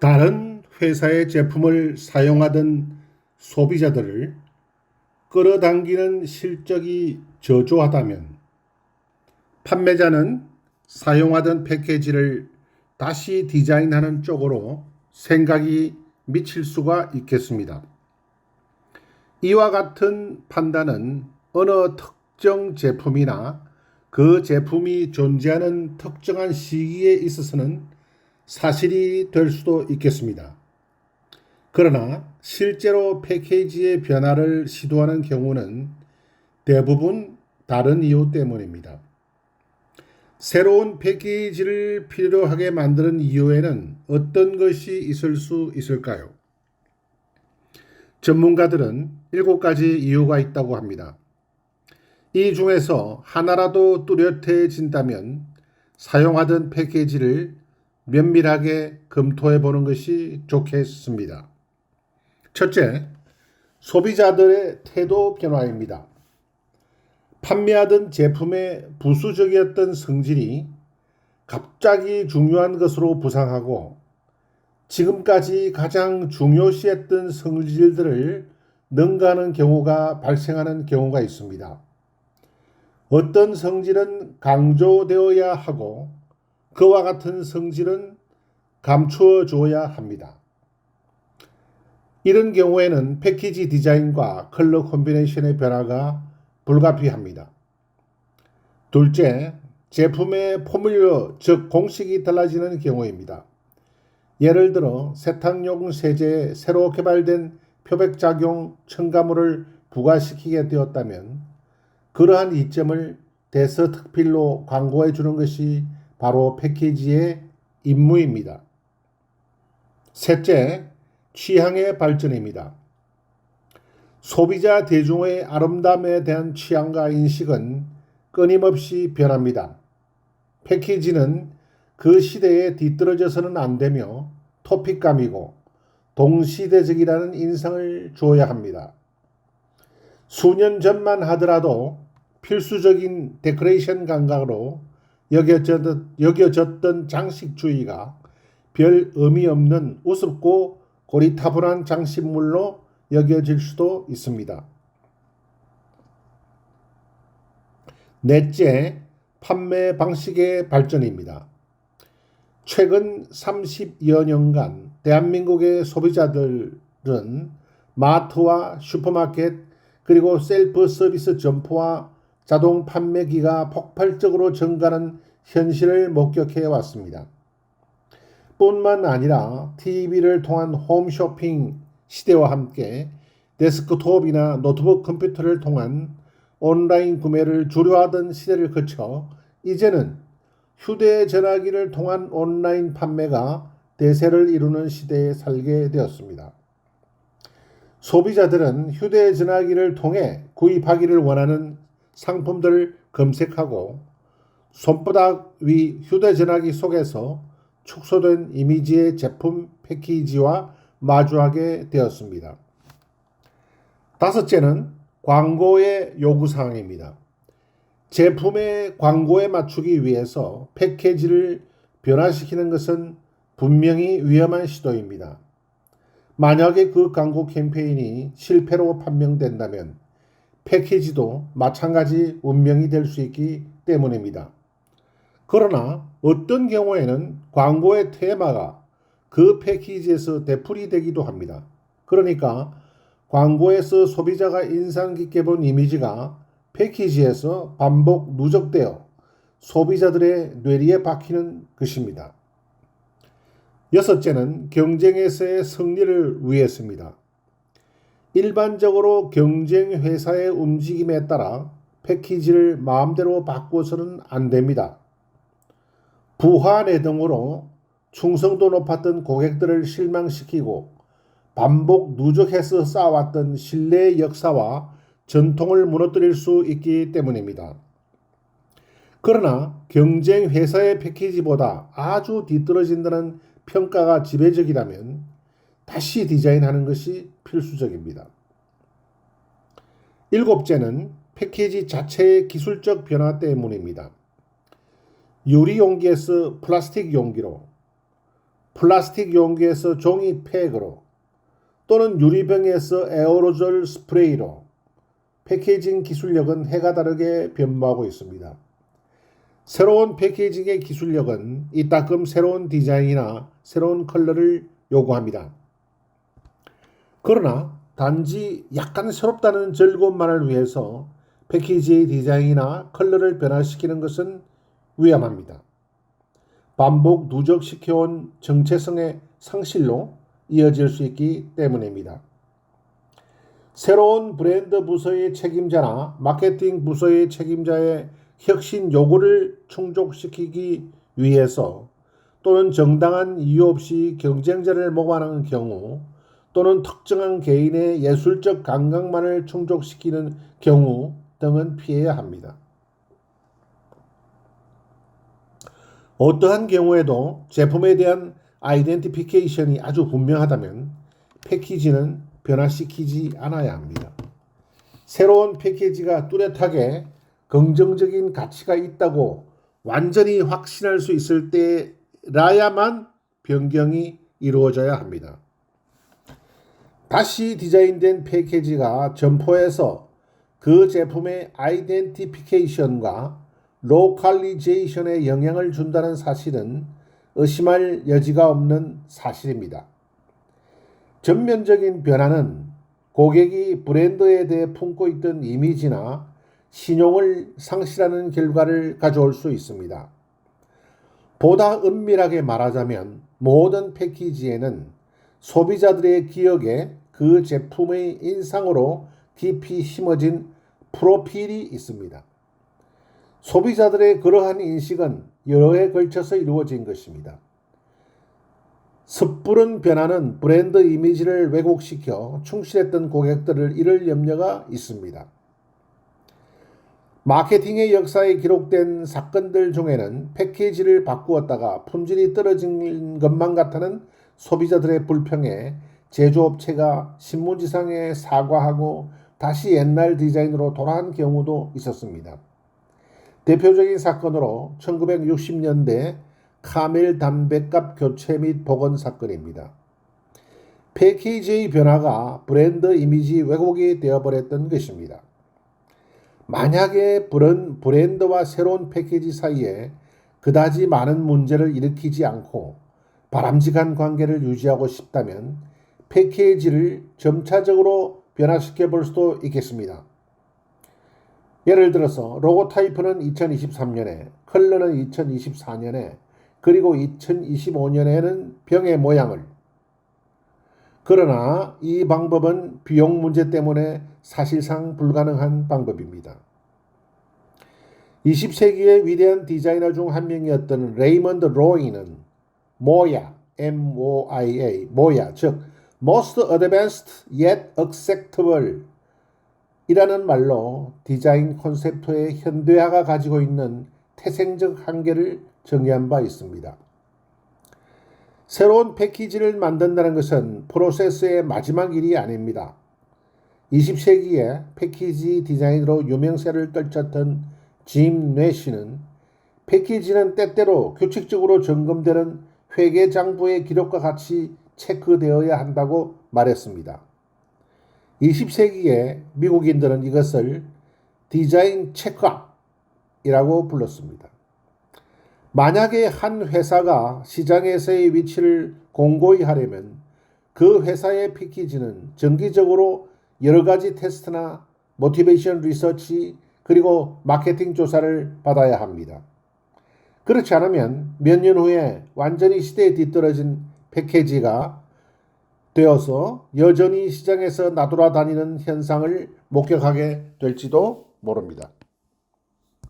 다른 회사의 제품을 사용하던 소비자들을 끌어당기는 실적이 저조하다면 판매자는 사용하던 패키지를 다시 디자인하는 쪽으로 생각이 미칠 수가 있겠습니다. 이와 같은 판단은 어느 특정 제품이나 그 제품이 존재하는 특정한 시기에 있어서는 사실이 될 수도 있겠습니다. 그러나 실제로 패키지의 변화를 시도하는 경우는 대부분 다른 이유 때문입니다. 새로운 패키지를 필요로 하게 만드는 이유에는 어떤 것이 있을 수 있을까요? 전문가들은 7가지 이유가 있다고 합니다. 이 중에서 하나라도 뚜렷해진다면 사용하던 패키지를 면밀하게 검토해 보는 것이 좋겠습니다. 첫째, 소비자들의 태도 변화입니다. 판매하던 제품의 부수적이었던 성질이 갑자기 중요한 것으로 부상하고 지금까지 가장 중요시했던 성질들을 능가하는 경우가 발생하는 경우가 있습니다. 어떤 성질은 강조되어야 하고 그와 같은 성질은 감추어 줘야 합니다. 이런 경우에는 패키지 디자인과 컬러 콤비네이션의 변화가 불가피합니다. 둘째, 제품의 포뮬러, 즉 공식이 달라지는 경우입니다. 예를 들어 세탁용 세제에 새로 개발된 표백작용 첨가물을 부과시키게 되었다면 그러한 이점을 대서특필로 광고해 주는 것이 바로 패키지의 임무입니다. 셋째, 취향의 발전입니다. 소비자 대중의 아름다움에 대한 취향과 인식은 끊임없이 변합니다. 패키지는 그 시대에 뒤떨어져서는 안 되며 토픽감이고 동시대적이라는 인상을 주어야 합니다. 수년 전만 하더라도 필수적인 데코레이션 감각으로 여겨졌던 장식주의가 별 의미 없는 우습고 고리타분한 장식물로 여겨질 수도 있습니다. 넷째, 판매 방식의 발전입니다. 최근 30여 년간 대한민국의 소비자들은 마트와 슈퍼마켓 그리고 셀프 서비스 점포와 자동 판매기가 폭발적으로 증가하는 현실을 목격해 왔습니다. 뿐만 아니라 TV를 통한 홈쇼핑 시대와 함께 데스크톱이나 노트북 컴퓨터를 통한 온라인 구매를 주류하던 시대를 거쳐 이제는 휴대전화기를 통한 온라인 판매가 대세를 이루는 시대에 살게 되었습니다. 소비자들은 휴대전화기를 통해 구입하기를 원하는 상품들을 검색하고 손바닥 위 휴대전화기 속에서 축소된 이미지의 제품 패키지와 마주하게 되었습니다. 다섯째는 광고의 요구사항입니다. 제품의 광고에 맞추기 위해서 패키지를 변화시키는 것은 분명히 위험한 시도입니다. 만약에 그 광고 캠페인이 실패로 판명된다면 패키지도 마찬가지 운명이 될 수 있기 때문입니다. 그러나 어떤 경우에는 광고의 테마가 그 패키지에서 되풀이되기도 합니다. 그러니까 광고에서 소비자가 인상 깊게 본 이미지가 패키지에서 반복 누적되어 소비자들의 뇌리에 박히는 것입니다. 여섯째는 경쟁에서의 승리를 위해서입니다. 일반적으로 경쟁 회사의 움직임에 따라 패키지를 마음대로 바꾸어서는 안 됩니다. 부하내 등으로 충성도 높았던 고객들을 실망시키고 반복 누적해서 쌓아왔던 신뢰의 역사와 전통을 무너뜨릴 수 있기 때문입니다. 그러나 경쟁 회사의 패키지보다 아주 뒤떨어진다는 평가가 지배적이라면 다시 디자인하는 것이 필수적입니다. 일곱째는 패키지 자체의 기술적 변화 때문입니다. 유리 용기에서 플라스틱 용기로, 플라스틱 용기에서 종이 팩으로 또는 유리병에서 에어로졸 스프레이로 패키징 기술력은 해가 다르게 변모하고 있습니다. 새로운 패키징의 기술력은 이따금 새로운 디자인이나 새로운 컬러를 요구합니다. 그러나 단지 약간 새롭다는 즐거움만을 위해서 패키지의 디자인이나 컬러를 변화시키는 것은 위험합니다. 반복 누적시켜온 정체성의 상실로 이어질 수 있기 때문입니다. 새로운 브랜드 부서의 책임자나 마케팅 부서의 책임자의 혁신 요구를 충족시키기 위해서 또는 정당한 이유 없이 경쟁자를 모방하는 경우 또는 특정한 개인의 예술적 감각만을 충족시키는 경우 등은 피해야 합니다. 어떠한 경우에도 제품에 대한 아이덴티피케이션이 아주 분명하다면 패키지는 변화시키지 않아야 합니다. 새로운 패키지가 뚜렷하게 긍정적인 가치가 있다고 완전히 확신할 수 있을 때라야만 변경이 이루어져야 합니다. 다시 디자인된 패키지가 점포에서 그 제품의 아이덴티피케이션과 로컬리제이션에 영향을 준다는 사실은 의심할 여지가 없는 사실입니다. 전면적인 변화는 고객이 브랜드에 대해 품고 있던 이미지나 신용을 상실하는 결과를 가져올 수 있습니다. 보다 은밀하게 말하자면 모든 패키지에는 소비자들의 기억에 그 제품의 인상으로 깊이 심어진 프로필이 있습니다. 소비자들의 그러한 인식은 여러 해에 걸쳐서 이루어진 것입니다. 섣부른 변화는 브랜드 이미지를 왜곡시켜 충실했던 고객들을 잃을 염려가 있습니다. 마케팅의 역사에 기록된 사건들 중에는 패키지를 바꾸었다가 품질이 떨어진 것만 같다는 소비자들의 불평에 제조업체가 신문지상에 사과하고 다시 옛날 디자인으로 돌아간 경우도 있었습니다. 대표적인 사건으로 1960년대 카멜 담뱃값 교체 및 복원 사건입니다. 패키지의 변화가 브랜드 이미지 왜곡이 되어버렸던 것입니다. 만약에 브랜드와 새로운 패키지 사이에 그다지 많은 문제를 일으키지 않고 바람직한 관계를 유지하고 싶다면 패키지를 점차적으로 변화시켜 볼 수도 있겠습니다. 예를 들어서 로고 타이프는 2023년에, 컬러는 2024년에, 그리고 2025년에는 병의 모양을. 그러나 이 방법은 비용 문제 때문에 사실상 불가능한 방법입니다. 20세기의 위대한 디자이너 중 한 명이었던 레이먼드 로이는 모야, M-O-I-A, 모야, 즉 Most Advanced Yet Acceptable 이라는 말로 디자인 콘셉트의 현대화가 가지고 있는 태생적 한계를 정의한 바 있습니다. 새로운 패키지를 만든다는 것은 프로세스의 마지막 일이 아닙니다. 20세기에 패키지 디자인으로 유명세를 떨쳤던 짐 뇌시는 패키지는 때때로 규칙적으로 점검되는 회계장부의 기록과 같이 체크되어야 한다고 말했습니다. 20세기에 미국인들은 이것을 디자인 체크업이라고 불렀습니다. 만약에 한 회사가 시장에서의 위치를 공고히 하려면 그 회사의 패키지는 정기적으로 여러 가지 테스트나 모티베이션 리서치 그리고 마케팅 조사를 받아야 합니다. 그렇지 않으면 몇 년 후에 완전히 시대에 뒤떨어진 패키지가 되어서 여전히 시장에서 나돌아다니는 현상을 목격하게 될지도 모릅니다.